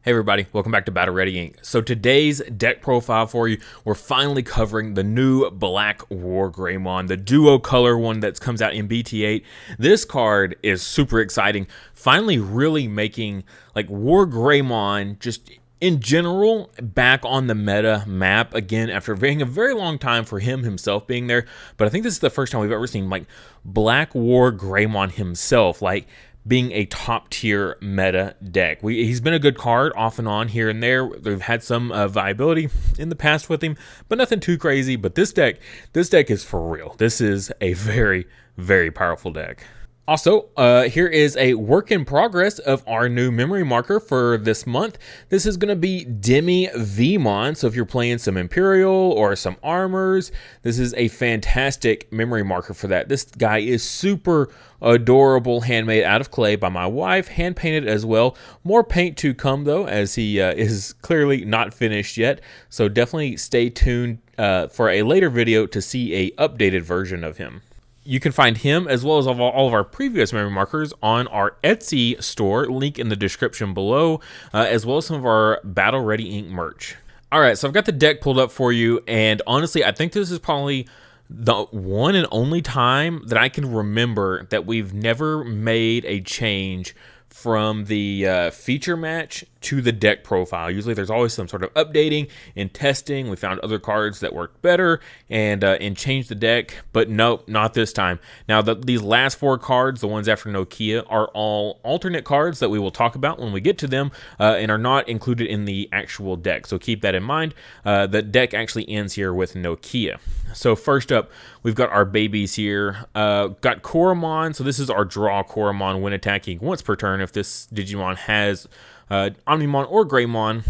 Hey everybody, welcome back to Battle Ready Inc. So today's deck profile for you, we're finally covering the new BlackWarGreymon, the Duocolor one that comes out in BT8. This card is super exciting, finally really making like WarGreymon just in general back on the meta map again after being a very long time for him himself being there. But I think this is the first time we've ever seen like BlackWarGreymon himself like being a top tier meta deck. He's been a good card off and on here and there. They've had some viability in the past with him, but nothing too crazy. But this deck is for real. This is a very, very powerful deck. Also, here is a work in progress of our new memory marker for this month. This is going to be Digimon. So if you're playing some Imperial or some Armors, this is a fantastic memory marker for that. This guy is super adorable, handmade out of clay by my wife, hand painted as well. More paint to come though, as he is clearly not finished yet. So definitely stay tuned for a later video to see a updated version of him. You can find him as well as all of our previous memory markers on our Etsy store, link in the description below, as well as some of our Battle Ready Inc. merch. All right, so I've got the deck pulled up for you, and honestly, I think this is probably the one and only time that I can remember that we've never made a change from the feature match to the deck profile. Usually there's always some sort of updating and testing. We found other cards that worked better and changed the deck, but nope, not this time. Now these last four cards, the ones after Nokia, are all alternate cards that we will talk about when we get to them and are not included in the actual deck. So keep that in mind. The deck actually ends here with Nokia. So first up, we've got our babies here. Got Koromon. So this is our draw Koromon when attacking once per turn. If this Digimon has Omnimon or Greymon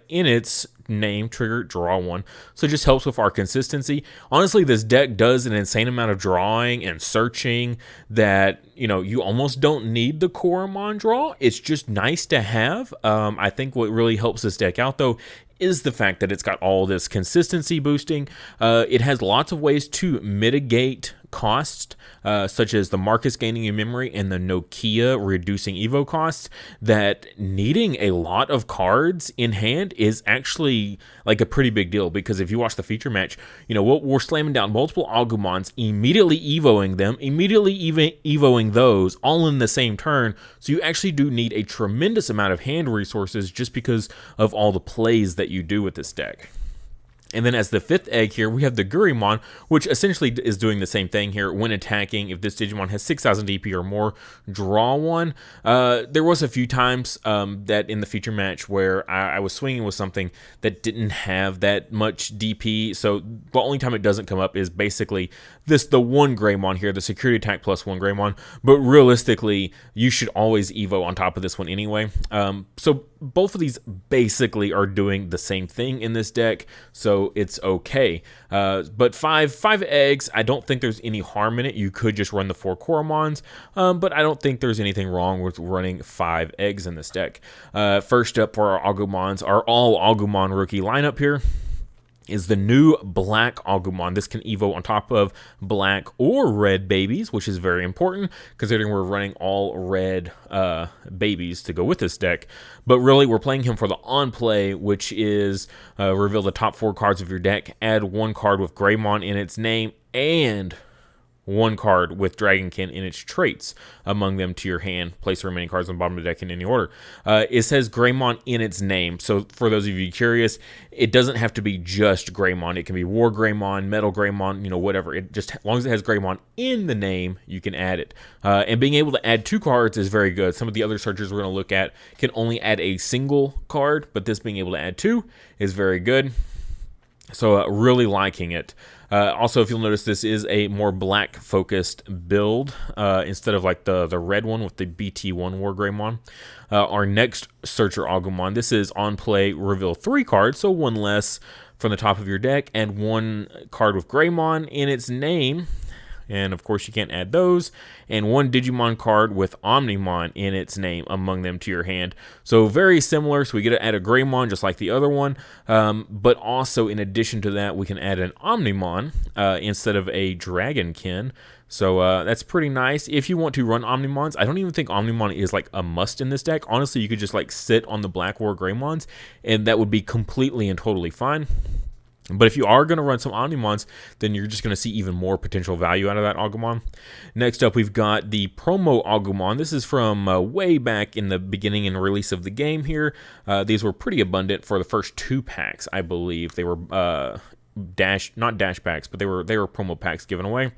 in its name, trigger, draw one. So it just helps with our consistency. Honestly, this deck does an insane amount of drawing and searching that, you know, you almost don't need the Koromon draw. It's just nice to have. I think what really helps this deck out, though, is the fact that it's got all this consistency boosting. It has lots of ways to mitigate costs, such as the Marcus gaining in memory and the Nokia reducing Evo costs, that needing a lot of cards in hand is actually like a pretty big deal, because if you watch the feature match, you know, we're slamming down multiple Agumons, immediately Evoing them, immediately Evoing those, all in the same turn, so you actually do need a tremendous amount of hand resources just because of all the plays that you do with this deck. And then as the fifth egg here, we have the Greymon, which essentially is doing the same thing here when attacking. If this Digimon has 6,000 DP or more, draw one. There was a few times that in the feature match where I was swinging with something that didn't have that much DP. So the only time it doesn't come up is basically the one Greymon here, the security attack plus one Greymon. But realistically, you should always Evo on top of this one anyway. So both of these basically are doing the same thing in this deck, so it's okay. But five eggs, I don't think there's any harm in it. You could just run the 4 Koromons, but I don't think there's anything wrong with running 5 eggs in this deck. First up for our Agumons, our all Agumon rookie lineup here is the new black Agumon. This can Evo on top of black or red babies, which is very important considering we're running all red babies to go with this deck. But really, we're playing him for the on play, which is reveal the top 4 cards of your deck, add 1 card with Greymon in its name, and 1 card with Dragonkin in its traits among them to your hand. Place the remaining cards on the bottom of the deck in any order. It says Greymon in its name. So for those of you curious, it doesn't have to be just Greymon. It can be WarGreymon, MetalGreymon, you know, whatever. It just, as long as it has Greymon in the name, you can add it. And being able to add 2 cards is very good. Some of the other searchers we're going to look at can only add a single card, but this being able to add 2 is very good. So really liking it. Also, if you'll notice, this is a more black-focused build instead of like the red one with the BT8 WarGreymon. Our next Searcher Agumon, this is on play, reveal 3 cards, so 1 less from the top of your deck, and 1 card with Greymon in its name. and of course you can't add those, and one Digimon card with Omnimon in its name among them to your hand. So very similar, so we get to add a Greymon just like the other one, but also in addition to that, we can add an Omnimon instead of a Dragonkin. So that's pretty nice. If you want to run Omnimons, I don't even think Omnimon is like a must in this deck. Honestly, you could just like sit on the BlackWarGreymons, and that would be completely and totally fine. But if you are going to run some Omnimons, then you're just going to see even more potential value out of that Agumon. Next up, we've got the promo Agumon. This is from way back in the beginning and release of the game here. These were pretty abundant for the first 2 packs, I believe. They were not dash packs, but they were promo packs given away.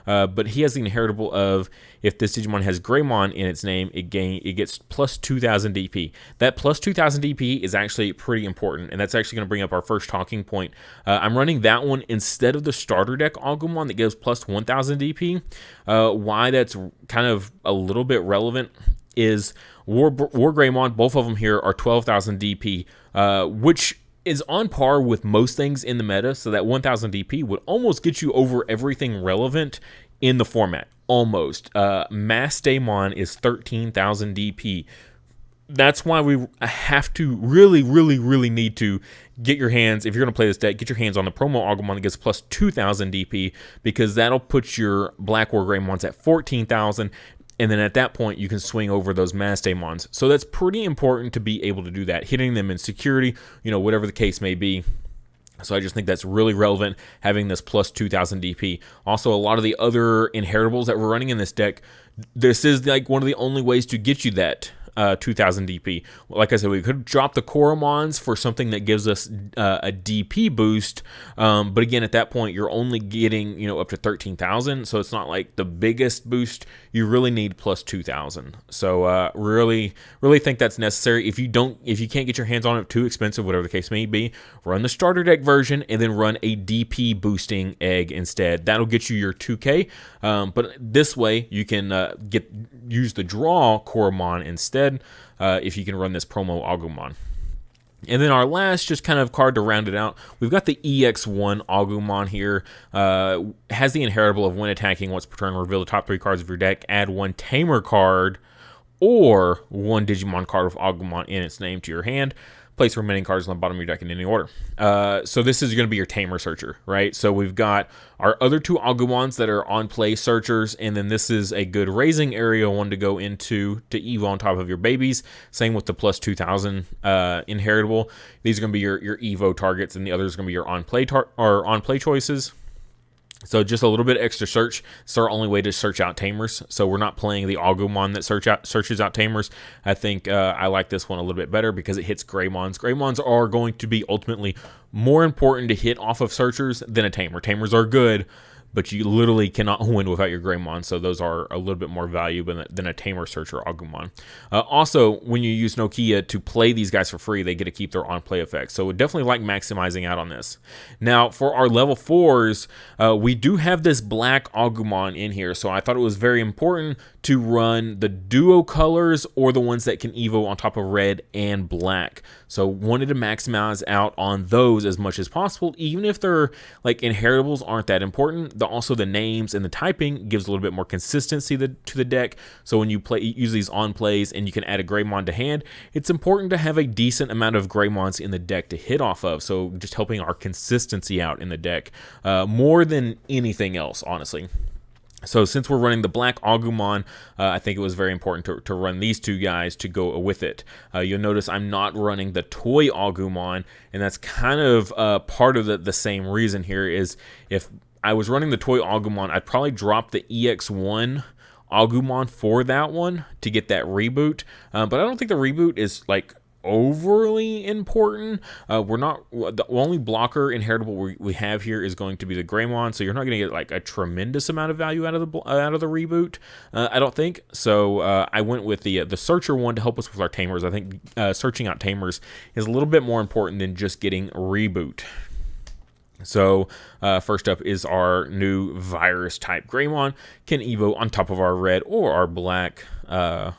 But he has the inheritable of, if this Digimon has Greymon in its name, it gets plus 2,000 DP. That plus 2,000 DP is actually pretty important, and that's actually going to bring up our first talking point. I'm running that one instead of the starter deck Agumon that gives plus 1,000 DP. Why that's kind of a little bit relevant is BlackWarGreymon, both of them here are 12,000 DP, which is on par with most things in the meta, so that 1,000 DP would almost get you over everything relevant in the format. Almost. Mass Daemon is 13,000 DP. That's why we have to really need to get your hands, if you're going to play this deck, get your hands on the promo Agumon that gets plus 2,000 DP, because that'll put your BlackWarGreymons at 14,000. And then at that point, you can swing over those Mass Daemons. So that's pretty important to be able to do that, hitting them in security, whatever the case may be. So I just think that's really relevant, having this plus 2,000 DP. Also, a lot of the other inheritables that we're running in this deck, this is like one of the only ways to get you that 2,000 DP. Like I said, we could drop the Koromons for something that gives us a DP boost, but again, at that point, you're only getting up to 13,000, so it's not like the biggest boost. You really need plus 2,000. So really think that's necessary. If you can't get your hands on it, too expensive, whatever the case may be, run the starter deck version and then run a DP boosting egg instead. That'll get you your 2K, but this way you can use the draw Koromon instead. If you can run this promo Agumon. And then our last just kind of card to round it out, we've got the EX1 Agumon here. Has the inheritable of when attacking once per turn, reveal the top 3 cards of your deck, add 1 Tamer card or 1 Digimon card with Agumon in its name to your hand. Place remaining cards on the bottom of your deck in any order. So this is going to be your Tamer searcher, right? So we've got our other 2 Agumons that are on play searchers, and then this is a good raising area one to go into to Evo on top of your babies. Same with the plus 2,000 inheritable. These are going to be your Evo targets, and the others are going to be your on play choices. So just a little bit extra search. It's our only way to search out Tamers. So we're not playing the Agumon that searches out Tamers. I think I like this one a little bit better because it hits Greymons. Greymons are going to be ultimately more important to hit off of searchers than a Tamer. Tamers are good, but you literally cannot win without your Greymon, so those are a little bit more valuable than a Tamer searcher Agumon. Also, when you use Nokia to play these guys for free, they get to keep their on-play effects, so definitely like maximizing out on this. Now, for our level 4s, we do have this black Agumon in here, so I thought it was very important to run the Duocolors or the ones that can Evo on top of red and black. So wanted to maximize out on those as much as possible, even if their like inheritables aren't that important. Also the names and the typing gives a little bit more consistency to the deck. So when you use these on plays and you can add a Greymon to hand, it's important to have a decent amount of Greymons in the deck to hit off of. So just helping our consistency out in the deck more than anything else, honestly. So since we're running the black Agumon, I think it was very important to run these 2 guys to go with it. You'll notice I'm not running the toy Agumon, and that's kind of part of the same reason here is if I was running the toy Agumon, I'd probably drop the EX1 Agumon for that one to get that reboot. But I don't think the reboot is like overly important. The only blocker inheritable we have here is going to be the Greymon, so you're not going to get like a tremendous amount of value out of the reboot. I don't think so. I went with the searcher one to help us with our Tamers. I think searching out Tamers is a little bit more important than just getting reboot. So first up is our new virus type Greymon, can Evo on top of our red or our black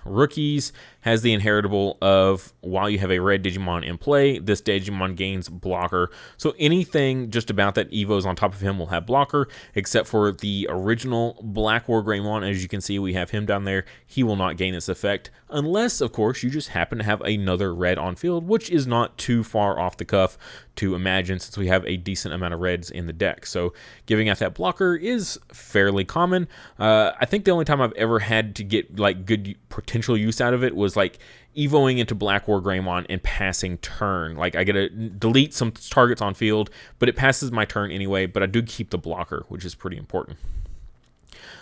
rookies has the inheritable of while you have a red Digimon in play, this Digimon gains blocker. So anything just about that evos on top of him will have blocker, except for the original BlackWarGreymon. As you can see, we have him down there. He will not gain this effect unless, of course, you just happen to have another red on field, which is not too far off the cuff to imagine since we have a decent amount of reds in the deck. So giving out that blocker is fairly common. I think the only time I've ever had to get like good potential use out of it was like evoing into BlackWarGreymon and passing turn. Like I get to delete some targets on field, but it passes my turn anyway, but I do keep the blocker, which is pretty important.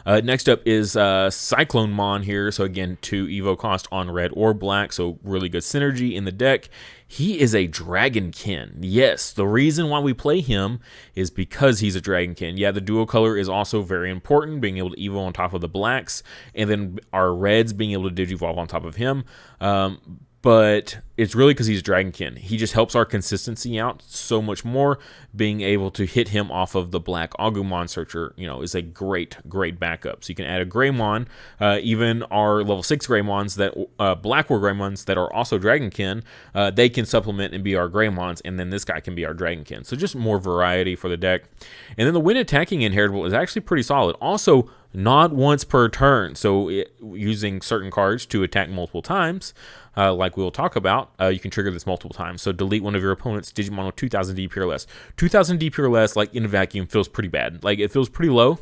Next up is CycloneMon here. So again, 2 evo cost on red or black, so really good synergy in the deck. He is a Dragonkin. Yes, the reason why we play him is because he's a Dragonkin. Yeah, the Duocolor is also very important, being able to evo on top of the blacks, and then our reds being able to digivolve on top of him. But it's really because he's Dragonkin. He just helps our consistency out so much more. Being able to hit him off of the black Agumon Searcher, you know, is a great backup. So you can add a Greymon, even our level 6 Greymons, that BlackWarGreymons that are also Dragonkin, they can supplement and be our Greymons, and then this guy can be our Dragonkin. So just more variety for the deck. And then the when attacking inheritable is actually pretty solid. Also, not once per turn. So using certain cards to attack multiple times, like we'll talk about, you can trigger this multiple times. So delete one of your opponent's Digimon with 2000 DP or less. 2000 DP or less, like in a vacuum, feels pretty bad. Like it feels pretty low.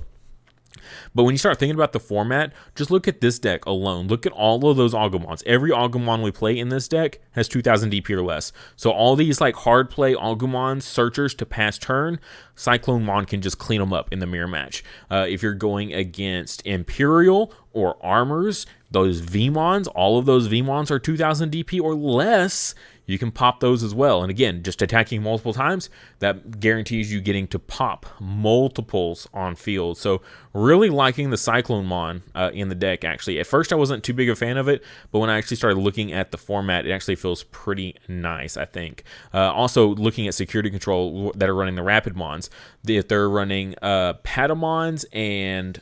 But when you start thinking about the format, just look at this deck alone. Look at all of those Agumons. Every Agumon we play in this deck has 2000 DP or less. So all these like hard play Agumon searchers to pass turn, CycloneMon can just clean them up in the mirror match. If you're going against Imperial or Armors, those Vmons, all of those Vmons are 2000 DP or less. You can pop those as well. And again, just attacking multiple times, that guarantees you getting to pop multiples on field. So really liking the CycloneMon in the deck, actually. At first, I wasn't too big a fan of it, but when I actually started looking at the format, it actually feels pretty nice, I think. Also, looking at security control that are running the Rapidmons, if they're running Patamons and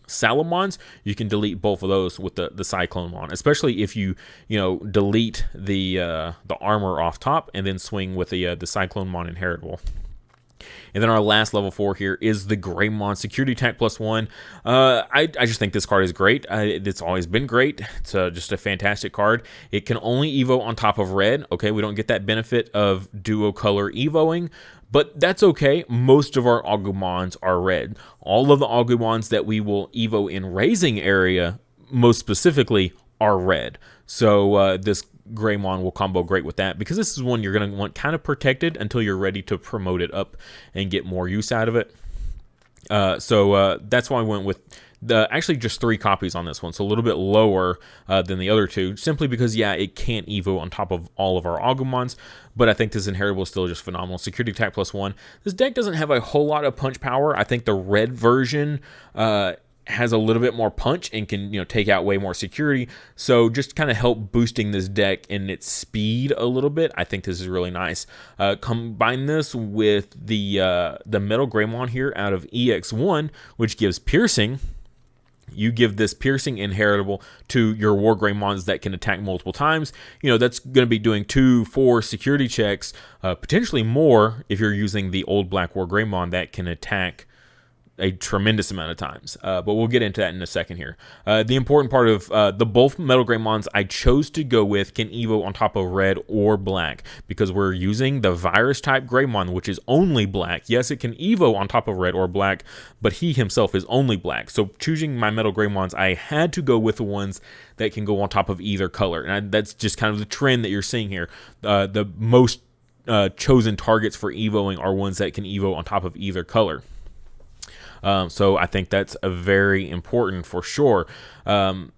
Salamons, you can delete both of those with the CycloneMon, especially if you delete the armor off top and then swing with the CycloneMon inheritable. And then our last level 4 here is the Greymon Security Attack +1. I just think this card is great. It's always been great. It's just a fantastic card. It can only evo on top of red. Okay, we don't get that benefit of Duocolor evoing, but that's okay. Most of our Agumons are red. All of the Agumons that we will evo in Raising Area, most specifically, are red. So this Greymon will combo great with that, because this is one you're going to want kind of protected until you're ready to promote it up and get more use out of it. So that's why I went with actually just 3 copies on this one, so a little bit lower than the other 2, simply because, yeah, it can't evo on top of all of our Agumons, but I think this inheritable is still just phenomenal. Security Attack +1. This deck doesn't have a whole lot of punch power. I think the red version has a little bit more punch and can take out way more security, so just kind of help boosting this deck in its speed a little bit. I think this is really nice. Combine this with the MetalGreymon here out of EX1, which gives piercing. You give this piercing inheritable to your WarGreymons that can attack multiple times. That's going to be doing 2-4 security checks, potentially more if you're using the old BlackWarGreymon that can attack a tremendous amount of times, but we'll get into that in a second here. The important part of the both MetalGreymons I chose to go with can evo on top of red or black, because we're using the virus type Greymon, which is only black. Yes, it can evo on top of red or black, but he himself is only black. So choosing my MetalGreymons, I had to go with the ones that can go on top of either color, and that's just kind of the trend that you're seeing here. The most chosen targets for evoing are ones that can evo on top of either color. So I think that's a very important for sure. And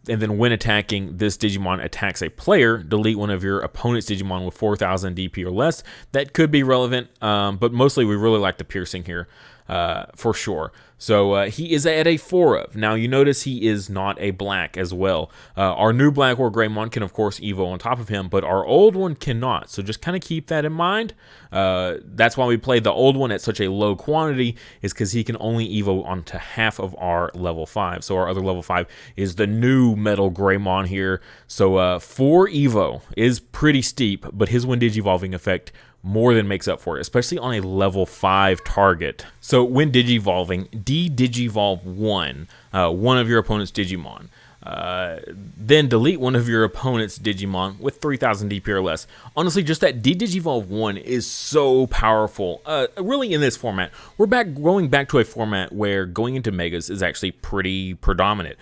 then when attacking, this Digimon attacks a player, delete one of your opponent's Digimon with 4000 DP or less. That could be relevant, but mostly we really like the piercing here. for sure. So he is at a 4 of. Now you notice he is not a black as well. Our new BlackWarGreymon can of course evo on top of him, but our old one cannot. So just kind of keep that in mind. That's why we play the old one at such a low quantity, is because he can only evo onto half of our level 5. So our other level 5 is the new MetalGreymon here. So 4 evo is pretty steep, but his when digivolving effect more than makes up for it, especially on a level 5 target. So when digivolving, de-digivolve one of your opponent's Digimon. Then delete one of your opponent's Digimon with 3000 DP or less. Honestly, just that de-digivolve 1 is so powerful. Really in this format, we're going back to a format where going into Megas is actually pretty predominant.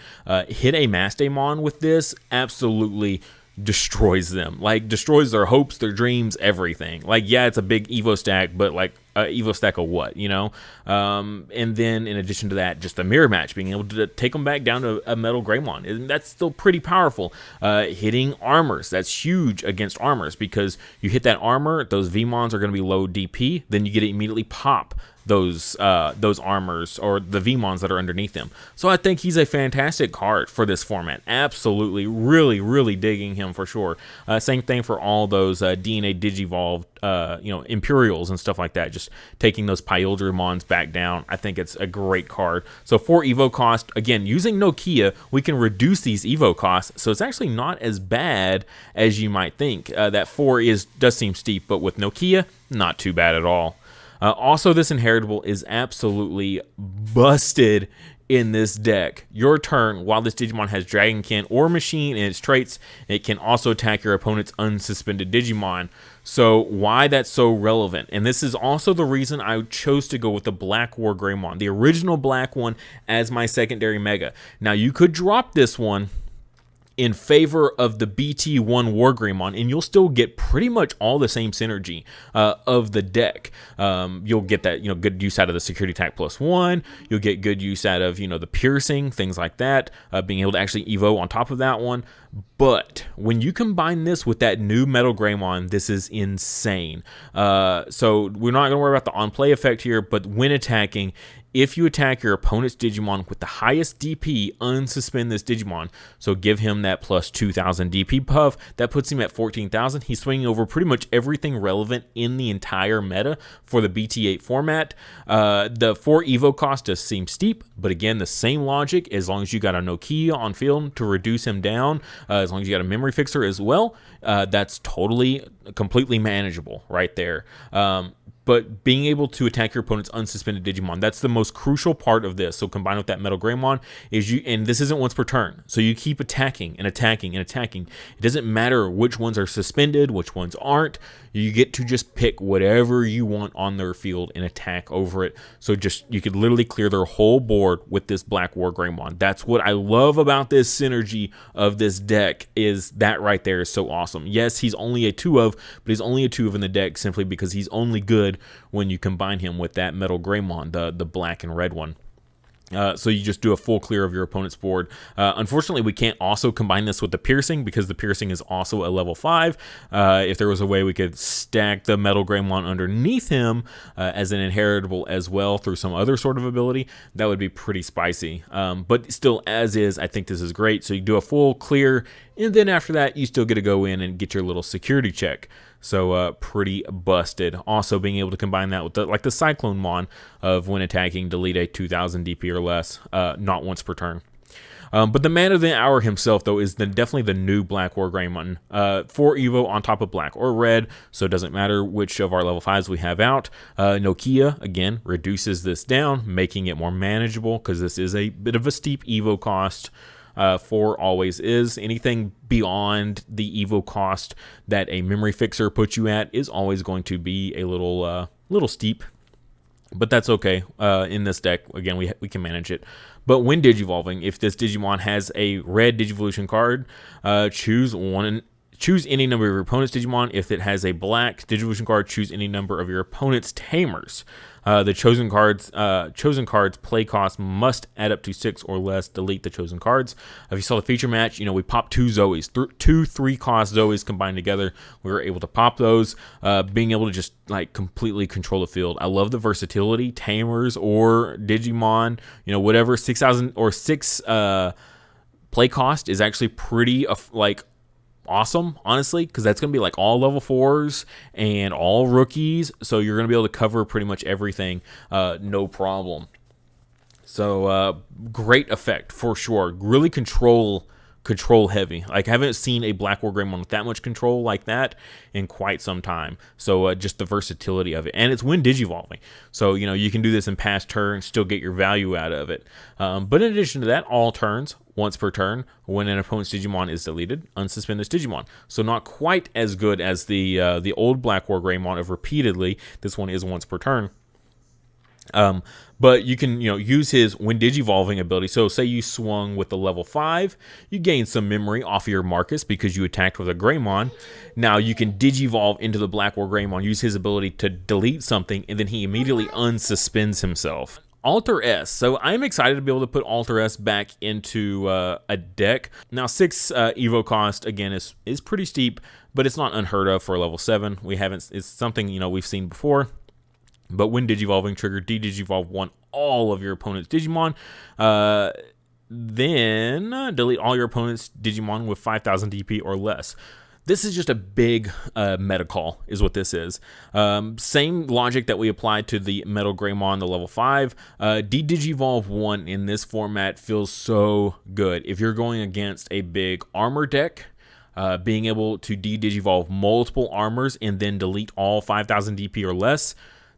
Hit a Mastamon with this, absolutely destroys them, like destroys their hopes, their dreams, everything. Like, yeah, it's a big evo stack, but like evo stack of what, you know? And then in addition to that, just a mirror match, being able to take them back down to a MetalGreymon, and that's still pretty powerful. Hitting armors, that's huge against armors, because you hit that armor, those Vmons are going to be low DP, then you get to immediately pop those armors or the Vmons that are underneath them. So I think he's a fantastic card for this format. Absolutely, really digging him for sure. Same thing for all those DNA Digivolved, Imperials and stuff like that. Just taking those Pyldramons back down. I think it's a great card. So for Evo cost, again, using Nokia, we can reduce these Evo costs. So it's actually not as bad as you might think. That 4 does seem steep, but with Nokia, not too bad at all. Also, this inheritable is absolutely busted in this deck. Your turn, while this Digimon has Dragonkin or Machine in its traits, it can also attack your opponent's unsuspended Digimon. So why that's so relevant? And this is also the reason I chose to go with the BlackWarGreymon, the original black one, as my secondary mega. Now, you could drop this one in favor of the BT8 WarGreymon, and you'll still get pretty much all the same synergy of the deck. You'll get that, good use out of the security attack +1. You'll get good use out of, the piercing, things like that, being able to actually evo on top of that one. But when you combine this with that new MetalGreymon, this is insane. So we're not going to worry about the on-play effect here, but when attacking, if you attack your opponent's Digimon with the highest DP, unsuspend this Digimon. So give him that plus 2000 DP buff. That puts him at 14,000. He's swinging over pretty much everything relevant in the entire meta for the BT8 format. The 4 Evo cost does seem steep, but again, the same logic. As long as you got a Nokia on field to reduce him down, as long as you got a memory fixer as well, that's completely manageable right there. But being able to attack your opponent's unsuspended Digimon, that's the most crucial part of this. So combined with that MetalGreymon, and this isn't once per turn. So you keep attacking and attacking and attacking. It doesn't matter which ones are suspended, which ones aren't. You get to just pick whatever you want on their field and attack over it. So you could literally clear their whole board with this BlackWarGreymon. That's what I love about this synergy of this deck, is that right there is so awesome. Yes, he's only a 2 of, but he's only a 2 of in the deck simply because he's only good when you combine him with that MetalGreymon, the black and red one. So you just do a full clear of your opponent's board. Unfortunately, we can't also combine this with the piercing, because the piercing is also a level 5. If there was a way we could stack the MetalGreymon underneath him as an inheritable as well through some other sort of ability, that would be pretty spicy. But still, as is, I think this is great. So you do a full clear, and then after that, you still get to go in and get your little security check. So pretty busted. Also being able to combine that with the Cyclone Mon of when attacking, delete a 2000 DP or less, not once per turn. But the man of the hour himself, though, is definitely the new BlackWarGreymon. 4 Evo on top of black or red, so it doesn't matter which of our level 5s we have out. Nokia, again, reduces this down, making it more manageable, because this is a bit of a steep Evo cost. 4 always is. Anything beyond the Evo cost that a memory fixer puts you at is always going to be a little steep, but that's okay. In this deck, again, we can manage it. But when digivolving, if this Digimon has a red Digivolution card, choose Choose any number of your opponent's Digimon. If it has a black Digivolution card, choose any number of your opponent's Tamers. The chosen cards play cost must add up to 6 or less. Delete the chosen cards. If you saw the feature match, we popped 2 Zoes, 2 3-cost Zoes combined together. We were able to pop those, being able to just like completely control the field. I love the versatility. Tamers or Digimon, whatever 6,000 or 6 play cost is actually pretty awesome, honestly, because that's going to be like all level 4s and all rookies, so you're going to be able to cover pretty much everything, no problem. So great effect for sure. Really control heavy. Like, I haven't seen a BlackWarGreymon with that much control like that in quite some time. So just the versatility of it, and it's when digivolving, so you can do this in past turns, still get your value out of it. But in addition to that, all turns, once per turn, when an opponent's Digimon is deleted, unsuspend this Digimon. So not quite as good as the old BlackWarGreymon of repeatedly. This one is once per turn. But you can use his when digivolving ability. So say you swung with the level 5, you gain some memory off of your Marcus because you attacked with a Greymon. Now you can digivolve into the BlackWarGreymon, use his ability to delete something, and then he immediately unsuspends himself. Alter S. So I'm excited to be able to put Alter S back into a deck. Now 6 Evo cost again is pretty steep, but it's not unheard of for a level 7. It's something we've seen before. But when digivolving, trigger de-digivolve 1 all of your opponent's Digimon. Then delete all your opponent's Digimon with 5,000 DP or less. This is just a big meta call, is what this is. Same logic that we applied to the MetalGreymon, the level 5. De-digivolve 1 in this format feels so good. If you're going against a big armor deck, being able to de-digivolve multiple armors and then delete all 5,000 DP or less,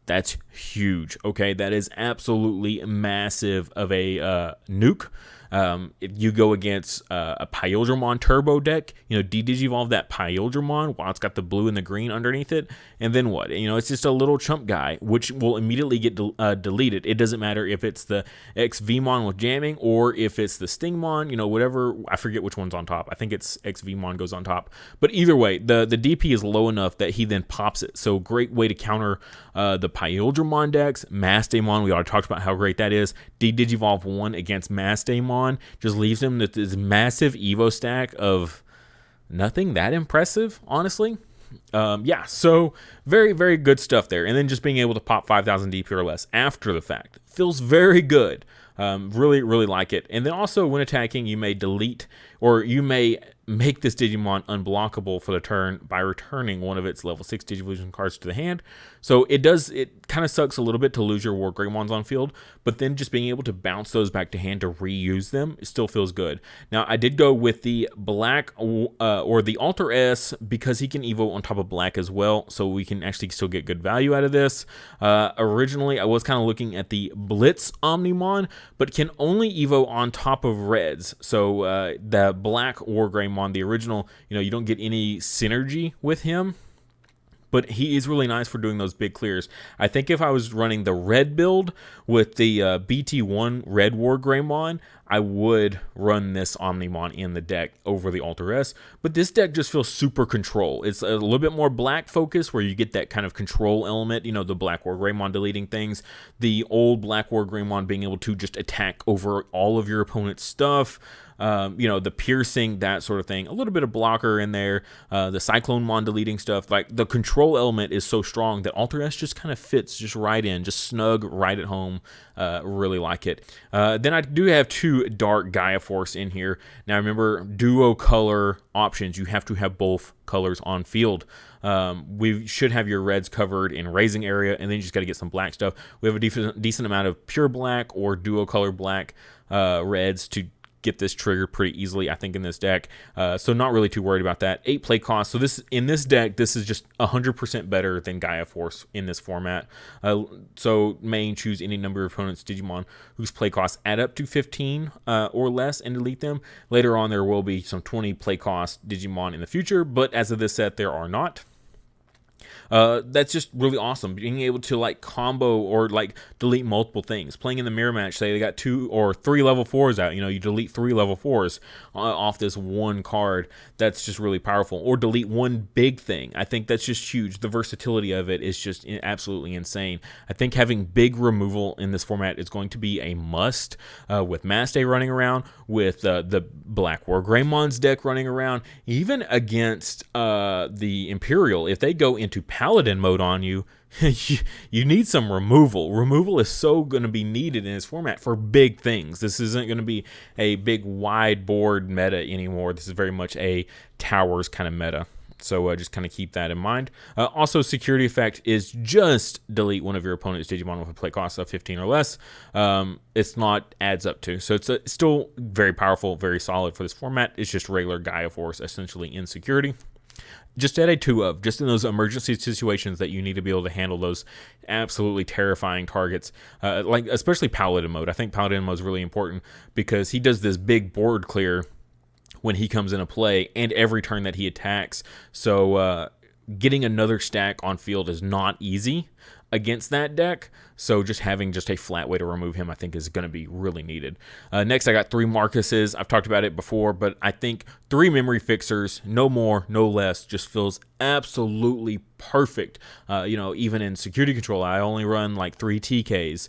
that's huge. Okay, that is absolutely massive of a nuke. If you go against a MetalGreymon turbo deck, de-digivolve that MetalGreymon while it's got the blue and the green underneath it, and then what? It's just a little chump guy, which will immediately get deleted. It doesn't matter if it's the XVmon with jamming or if it's the Stingmon, whatever. I forget which one's on top. I think it's XVmon goes on top. But either way, the DP is low enough that he then pops it. So great way to counter the MetalGreymon decks. Mastamon, we already talked about how great that is. De-digivolve 1 against Mastamon just leaves him with this massive Evo stack of nothing that impressive, honestly. Yeah, so very, very good stuff there. And then just being able to pop 5,000 DP or less after the fact feels very good. Really, really like it. And then also when attacking, you may delete or you may make this Digimon unblockable for the turn by returning one of its level 6 Digivolution cards to the hand. So it kind of sucks a little bit to lose your WarGreymons on field, but then just being able to bounce those back to hand to reuse them, it still feels good. Now, I did go with the black or the Alter S because he can Evo on top of black as well, so we can actually still get good value out of this. Originally, I was kind of looking at the Blitz Omnimon, but can only Evo on top of reds. So the black WarGreymon, the original, you don't get any synergy with him, but he is really nice for doing those big clears. I think if I was running the red build with the BT1 red WarGreymon, I would run this Omnimon in the deck over the Alter S, but this deck just feels super control. It's a little bit more black focus where you get that kind of control element, the BlackWarGreymon deleting things, the old BlackWarGreymon being able to just attack over all of your opponent's stuff, the piercing, that sort of thing, a little bit of blocker in there, the Cyclonemon deleting stuff. Like, the control element is so strong that Alter S just kind of fits just right in, just snug right at home. Really like it. Then I do have 2 Dark Gaia Force in here. Now remember, Duocolor options, you have to have both colors on field. We should have your reds covered in raising area, and then you just got to get some black stuff. We have a decent amount of pure black or Duocolor black reds to get this triggered pretty easily, I think, in this deck. So not really too worried about that. 8 play cost. So in this deck, this is just 100% better than Gaia Force in this format. So main, choose any number of opponents' Digimon whose play costs add up to 15 or less and delete them. Later on, there will be some 20 play cost Digimon in the future, but as of this set, there are not. That's just really awesome. Being able to like combo or like delete multiple things. Playing in the mirror match, say they got 2 or 3 level 4s out, you delete 3 level 4s off this one card. That's just really powerful. Or delete one big thing. I think that's just huge. The versatility of it is just absolutely insane. I think having big removal in this format is going to be a must, with Mass Day running around, with the BlackWarGreymon's deck running around, even against the Imperial. If they go into Paladin mode on you, you need some removal. Removal is so going to be needed in this format for big things. This isn't going to be a big wide board meta anymore. This is very much a towers kind of meta. So just kind of keep that in mind. Also, security effect is just delete one of your opponent's Digimon with a play cost of 15 or less. It's not adds up to. So it's still very powerful, very solid for this format. It's just regular Gaia Force, essentially in security. Just add a 2 of, just in those emergency situations that you need to be able to handle those absolutely terrifying targets, like especially Paladin mode. I think Paladin mode is really important because he does this big board clear when he comes into play and every turn that he attacks. So getting another stack on field is not easy against that deck. So just having just a flat way to remove him, I think, is going to be really needed. Next, I got 3 Marcuses. I've talked about it before, but I think 3 memory fixers, no more, no less, just feels absolutely perfect. Even in security control, I only run like 3 TKs,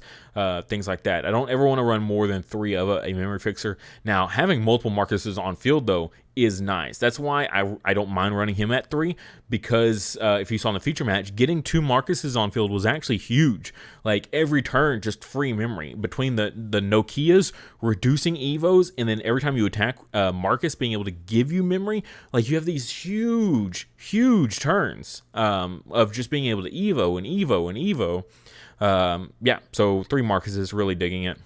things like that. I don't ever want to run more than 3 of a memory fixer. Now, having multiple Marcuses on field, though, is nice. That's why I don't mind running him at 3, because if you saw in the feature match, getting 2 Marcuses on field was actually huge. Like every turn, just free memory between the Nokias reducing evos, and then every time you attack Marcus being able to give you memory. Like you have these huge turns of just being able to evo and evo and evo. So 3 Marcuses, really digging it.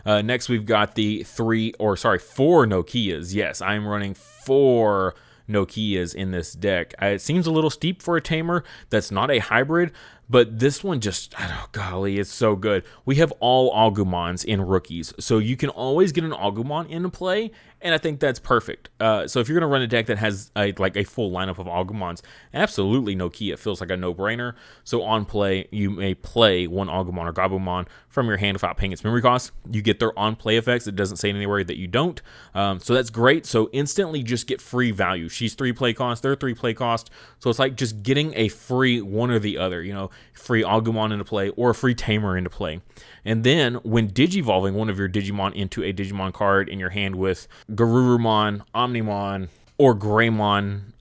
Next, we've got the 4 Nokias. Yes, I'm running 4 Nokias in this deck. It seems a little steep for a Tamer that's not a hybrid, but this one just, golly, it's so good. We have all Agumons in rookies, so you can always get an Agumon into play, and I think that's perfect. So if you're going to run a deck that has a full lineup of Agumons, absolutely Nokia feels like a no-brainer. So on play, you may play 1 Agumon or Gabumon from your hand without paying its memory cost. You get their on-play effects. It doesn't say anywhere that you don't. So that's great. So instantly just get free value. She's 3 play cost, they're 3 play cost. So it's like just getting a free one or the other, free Agumon into play or a free Tamer into play. And then when digivolving one of your Digimon into a Digimon card in your hand with Garurumon, Omnimon, or Greymon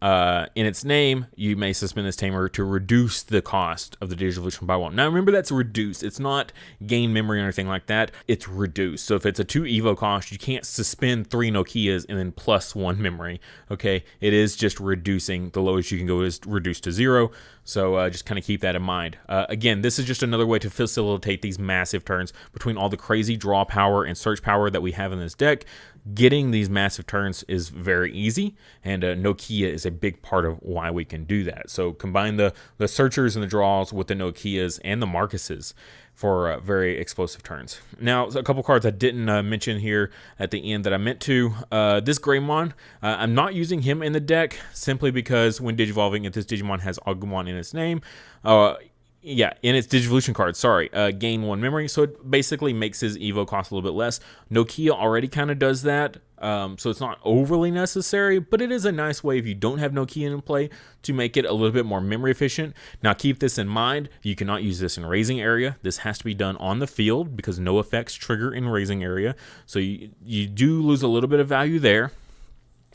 in its name, you may suspend this Tamer to reduce the cost of the Digivolution by 1. Now remember, that's reduced. It's not gain memory or anything like that. It's reduced. So if it's a 2 Evo cost, you can't suspend 3 Nokias and then plus 1 memory. Okay, it is just reducing. The lowest you can go is reduced to 0. So just kind of keep that in mind. Again, this is just another way to facilitate these massive turns between all the crazy draw power and search power that we have in this deck. Getting these massive turns is very easy, and Nokia is a big part of why we can do that. So combine the searchers and the draws with the Nokias and the Marcuses for very explosive turns. Now, a couple cards I didn't mention here at the end that I meant to. This Greymon, I'm not using him in the deck simply because when digivolving, if this Digimon has Agumon in its name, in its Digivolution card, gain 1 memory, so it basically makes his Evo cost a little bit less. Nokia already kind of does that, so it's not overly necessary, but it is a nice way if you don't have Nokia in play to make it a little bit more memory efficient. Now keep this in mind, you cannot use this in Raising Area. This has to be done on the field because no effects trigger in Raising Area, so you do lose a little bit of value there.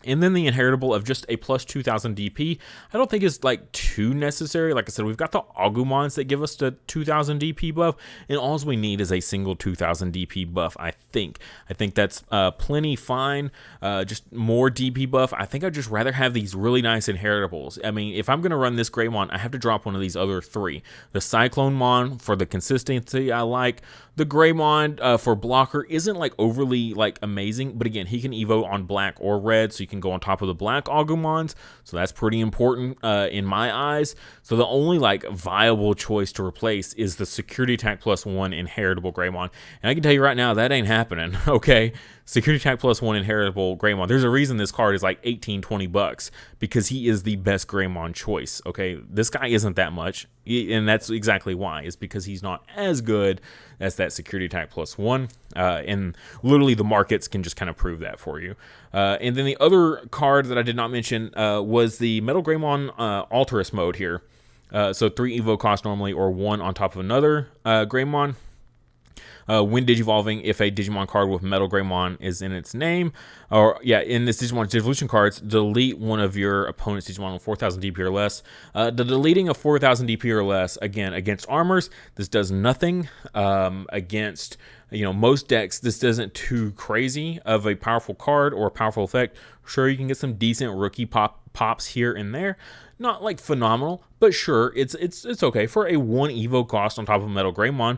And then the inheritable of just a plus 2,000 DP, I don't think is too necessary. Like I said, we've got the Agumons that give us the 2,000 DP buff, and all we need is a single 2,000 DP buff, I think. I think that's plenty fine. Just more DP buff. I think I'd just rather have these really nice inheritables. I mean, if I'm going to run this Greymon, I have to drop one of these other 3. The Cyclonemon for the consistency I like. The Greymon for blocker isn't overly amazing, but again, he can evo on black or red, so you can go on top of the black Agumons, so that's pretty important in my eyes. So the only viable choice to replace is the security attack plus 1 inheritable Greymon, and I can tell you right now that ain't happening. Okay, Security Attack +1 inheritable Greymon. There's a reason this card is like 18, 20 bucks, because he is the best Greymon choice. Okay, this guy isn't that much, and that's exactly why. Is because he's not as good as that Security Attack +1, and literally the markets can just kind of prove that for you. And then the other card that I did not mention was the MetalGreymon Alterous mode here. So 3 Evo cost normally, or 1 on top of another Greymon. When digivolving, if a Digimon card with MetalGreymon is in its name, or in this Digimon Digivolution cards, delete one of your opponent's Digimon with 4,000 DP or less. The deleting of 4,000 DP or less, again, against armors, this does nothing. Against, most decks, this isn't too crazy of a powerful card or a powerful effect. Sure, you can get some decent rookie pops here and there. Not like phenomenal, but sure, it's okay for a 1 Evo cost on top of MetalGreymon.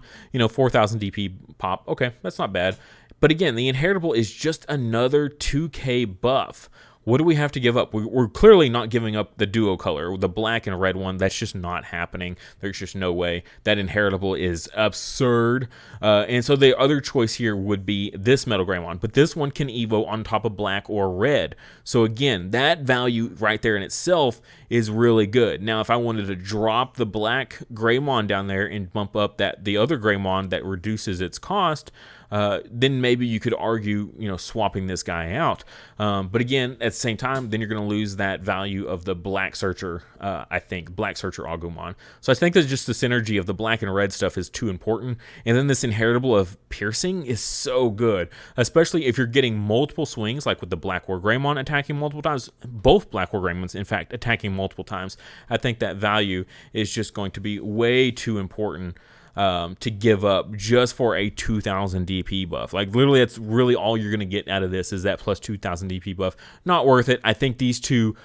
4,000 DP pop. Okay, that's not bad. But again, the inheritable is just another 2K buff. What do we have to give up? We're clearly not giving up the Duocolor, the black and red one. That's just not happening. There's just no way. That inheritable is absurd. And so the other choice here would be this MetalGreymon. But this one can Evo on top of black or red. So again, that value right there in itself is really good. Now, if I wanted to drop the black Greymon down there and bump up the other Greymon that reduces its cost, then maybe you could argue, swapping this guy out. But again, at the same time, then you're going to lose that value of the Black Searcher, Black Searcher Agumon. So I think that just the synergy of the black and red stuff is too important. And then this inheritable of piercing is so good, especially if you're getting multiple swings, like with the BlackWarGreymon attacking multiple times, both BlackWarGreymons, in fact, attacking multiple times. I think that value is just going to be way too important to give up just for a 2,000 DP buff. Like, literally, that's really all you're going to get out of this, is that plus 2,000 DP buff. Not worth it. I think these two,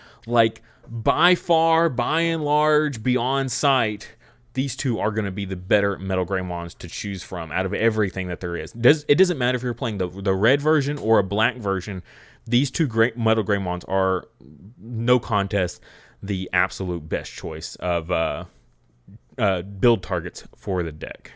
by far, by and large, beyond sight, these two are going to be the better MetalGreymons to choose from out of everything that there is. It doesn't matter if you're playing the red version or a black version. These two great MetalGreymons are, no contest, the absolute best choice of build targets for the deck.